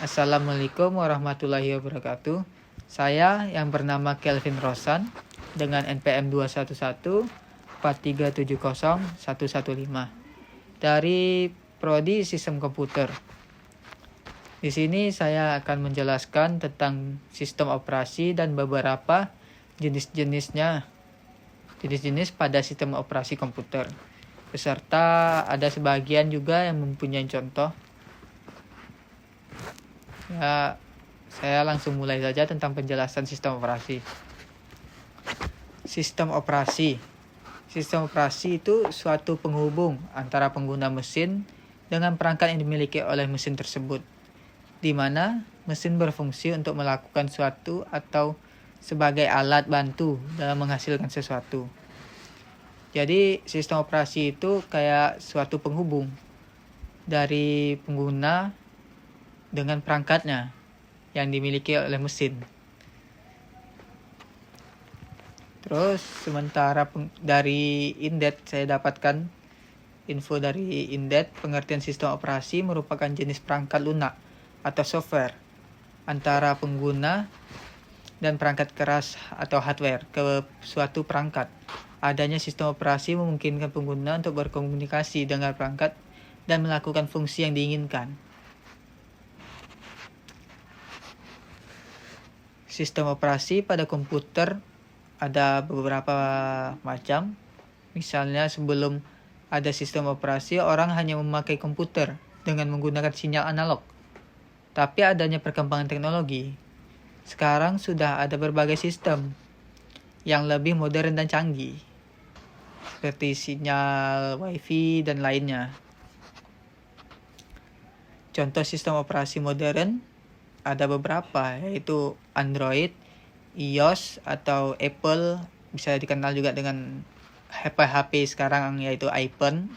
Assalamualaikum warahmatullahi wabarakatuh. Saya yang bernama Kelvin Rosan dengan NPM 211 4370 115 dari Prodi Sistem Komputer. Di sini saya akan menjelaskan tentang sistem operasi dan beberapa jenis pada sistem operasi komputer. Beserta ada sebagian juga yang mempunyai contoh. Ya, saya langsung mulai saja tentang penjelasan sistem operasi. Sistem operasi itu suatu penghubung antara pengguna mesin dengan perangkat yang dimiliki oleh mesin tersebut, di mana mesin berfungsi untuk melakukan suatu atau sebagai alat bantu dalam menghasilkan sesuatu. Jadi sistem operasi itu kayak suatu penghubung dari pengguna dengan perangkatnya yang dimiliki oleh mesin. Terus sementara dari Indet saya dapatkan info dari Indet, pengertian sistem operasi merupakan jenis perangkat lunak atau software antara pengguna dan perangkat keras atau hardware ke suatu perangkat. Adanya sistem operasi memungkinkan pengguna untuk berkomunikasi dengan perangkat dan melakukan fungsi yang diinginkan. Sistem operasi pada komputer ada beberapa macam. Misalnya sebelum ada sistem operasi, orang hanya memakai komputer dengan menggunakan sinyal analog. Tapi adanya perkembangan teknologi, sekarang sudah ada berbagai sistem yang lebih modern dan canggih, seperti sinyal WiFi dan lainnya. Contoh sistem operasi modern ada beberapa, yaitu Android, iOS atau Apple, bisa dikenal juga dengan HP sekarang yaitu iPhone,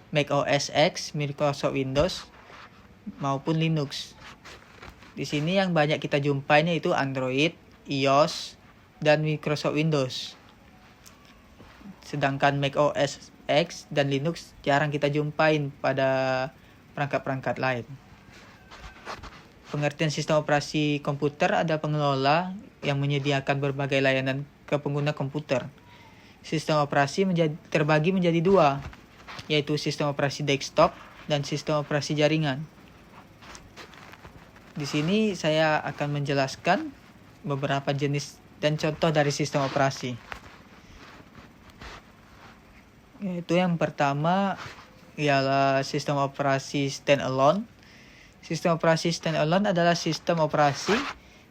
Mac OS X, Microsoft Windows maupun Linux. Di sini yang banyak kita jumpain yaitu Android, iOS dan Microsoft Windows. Sedangkan Mac OS X dan Linux jarang kita jumpain pada perangkat-perangkat lain. Pengertian sistem operasi komputer ada pengelola yang menyediakan berbagai layanan ke pengguna komputer. Sistem operasi terbagi menjadi dua, yaitu sistem operasi desktop dan sistem operasi jaringan. Di sini saya akan menjelaskan beberapa jenis dan contoh dari sistem operasi. Yaitu yang pertama ialah sistem operasi standalone. Sistem operasi standalone adalah sistem operasi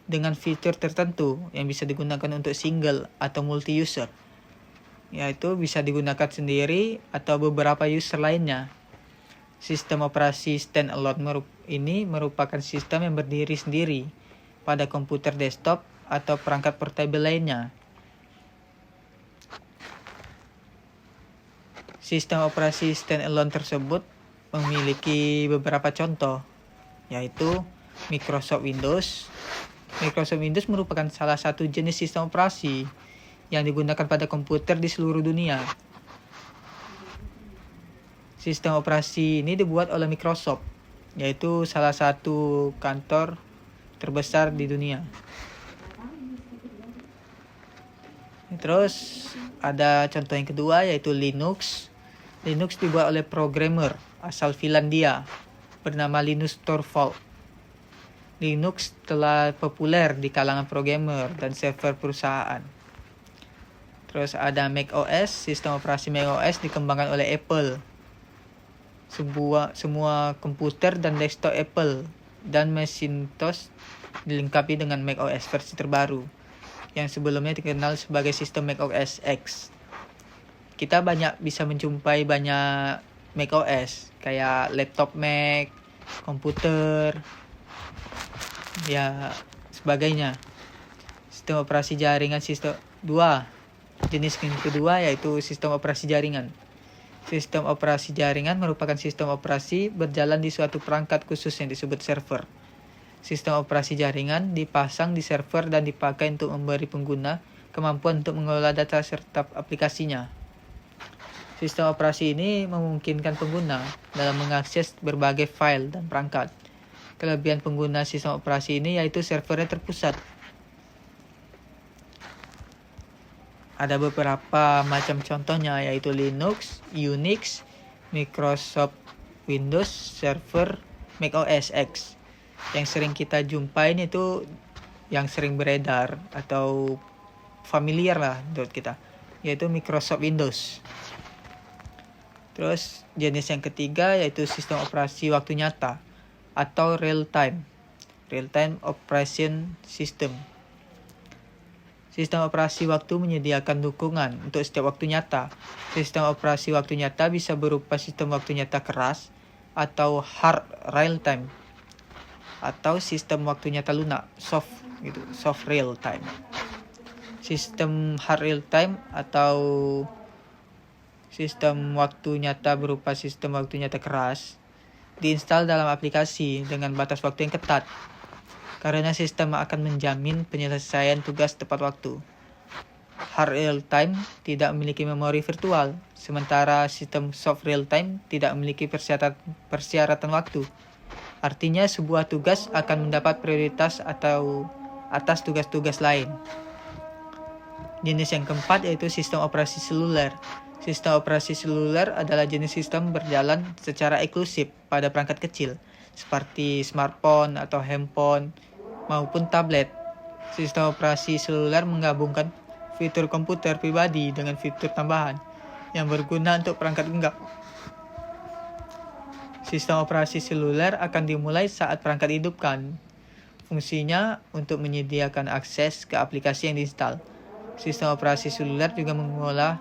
dengan fitur tertentu yang bisa digunakan untuk single atau multi-user, yaitu bisa digunakan sendiri atau beberapa user lainnya. Sistem operasi standalone ini merupakan sistem yang berdiri sendiri pada komputer desktop atau perangkat portable lainnya. Sistem operasi standalone tersebut memiliki beberapa contoh, yaitu Microsoft Windows. Microsoft Windows merupakan salah satu jenis sistem operasi yang digunakan pada komputer di seluruh dunia. Sistem operasi ini dibuat oleh Microsoft, yaitu salah satu kantor terbesar di dunia. Terus ada contoh yang kedua yaitu Linux. Linux dibuat oleh programmer asal Finlandia bernama Linus Torvalds. Linux telah populer di kalangan programmer dan server perusahaan. Terus ada Mac OS. Sistem operasi Mac OS dikembangkan oleh Apple. Semua komputer dan desktop Apple dan Macintosh dilengkapi dengan Mac OS versi terbaru, yang sebelumnya dikenal sebagai sistem Mac OS X. Kita bisa menjumpai banyak Mac OS, kayak laptop Mac, komputer, ya sebagainya. Sistem operasi jaringan jenis yang kedua yaitu sistem operasi jaringan. Sistem operasi jaringan merupakan sistem operasi berjalan di suatu perangkat khusus yang disebut server. Sistem operasi jaringan dipasang di server dan dipakai untuk memberi pengguna kemampuan untuk mengelola data serta aplikasinya. Sistem operasi ini memungkinkan pengguna dalam mengakses berbagai file dan perangkat kelebihan pengguna sistem operasi ini yaitu servernya terpusat. Ada beberapa macam contohnya yaitu Linux, Unix, Microsoft Windows Server, macOS X. Yang sering kita jumpain itu yang sering beredar atau familiar lah menurut kita, yaitu Microsoft Windows. Terus jenis yang ketiga yaitu sistem operasi waktu nyata atau real time operation system. Sistem operasi waktu menyediakan dukungan untuk setiap waktu nyata. Sistem operasi waktu nyata bisa berupa sistem waktu nyata keras atau hard real time, atau sistem waktu nyata lunak soft real time. Sistem hard real time atau sistem waktu nyata berupa sistem waktu nyata keras diinstal dalam aplikasi dengan batas waktu yang ketat, karena sistem akan menjamin penyelesaian tugas tepat waktu. Hard real time tidak memiliki memori virtual, sementara sistem soft real time tidak memiliki persyaratan waktu. Artinya sebuah tugas akan mendapat prioritas atau atas tugas-tugas lain. Jenis yang keempat yaitu sistem operasi seluler. Sistem operasi seluler adalah jenis sistem berjalan secara eksklusif pada perangkat kecil, seperti smartphone atau handphone maupun tablet. Sistem operasi seluler menggabungkan fitur komputer pribadi dengan fitur tambahan yang berguna untuk perangkat genggam. Sistem operasi seluler akan dimulai saat perangkat dihidupkan. Fungsinya untuk menyediakan akses ke aplikasi yang diinstal. Sistem operasi seluler juga mengolah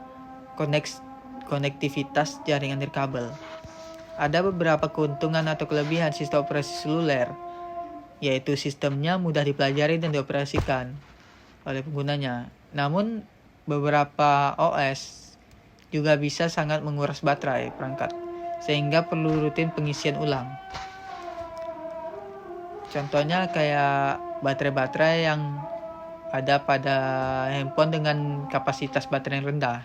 konektivitas jaringan nirkabel. Ada beberapa keuntungan atau kelebihan sistem operasi seluler, yaitu sistemnya mudah dipelajari dan dioperasikan oleh penggunanya. Namun, beberapa OS juga bisa sangat menguras baterai perangkat, sehingga perlu rutin pengisian ulang. Contohnya kayak baterai-baterai yang ada pada handphone dengan kapasitas baterai yang rendah.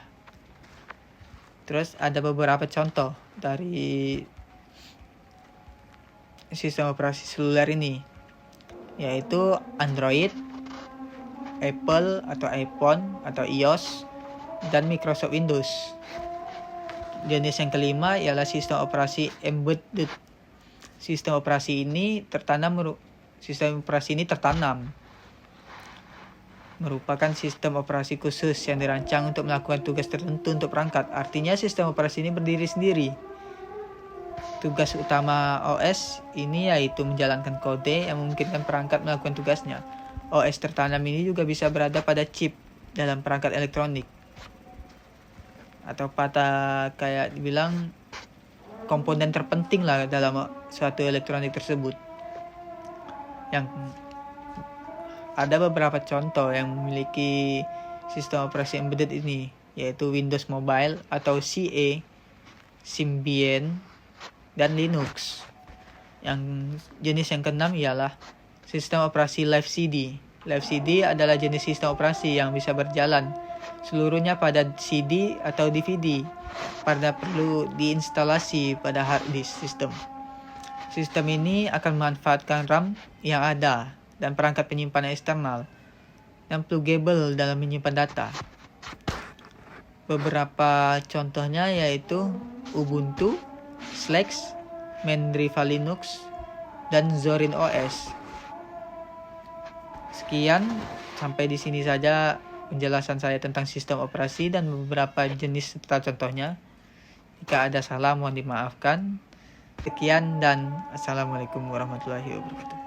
Terus ada beberapa contoh dari sistem operasi seluler ini, yaitu Android, Apple atau iPhone atau iOS, dan Microsoft Windows. Jenis yang kelima ialah sistem operasi embedded. Sistem operasi ini tertanam, merupakan sistem operasi khusus yang dirancang untuk melakukan tugas tertentu untuk perangkat. Artinya sistem operasi ini berdiri sendiri. Tugas utama OS ini yaitu menjalankan kode yang memungkinkan perangkat melakukan tugasnya. OS tertanam ini juga bisa berada pada chip dalam perangkat elektronik, atau pada kayak dibilang komponen terpenting lah dalam suatu elektronik tersebut. Yang ada beberapa contoh yang memiliki sistem operasi embedded ini, yaitu Windows Mobile atau CE, Symbian, dan Linux. Yang jenis yang keenam ialah sistem operasi Live CD. Live CD adalah jenis sistem operasi yang bisa berjalan seluruhnya pada CD atau DVD pada perlu diinstalasi pada hard disk sistem. Sistem ini akan memanfaatkan RAM yang ada dan perangkat penyimpanan eksternal yang pluggable dalam menyimpan data. Beberapa contohnya yaitu Ubuntu, Slacks, Mandriva Linux, dan Zorin OS. Sekian, sampai di sini saja penjelasan saya tentang sistem operasi dan beberapa jenis serta contohnya. Jika ada salah mohon dimaafkan. Sekian dan Assalamualaikum warahmatullahi wabarakatuh.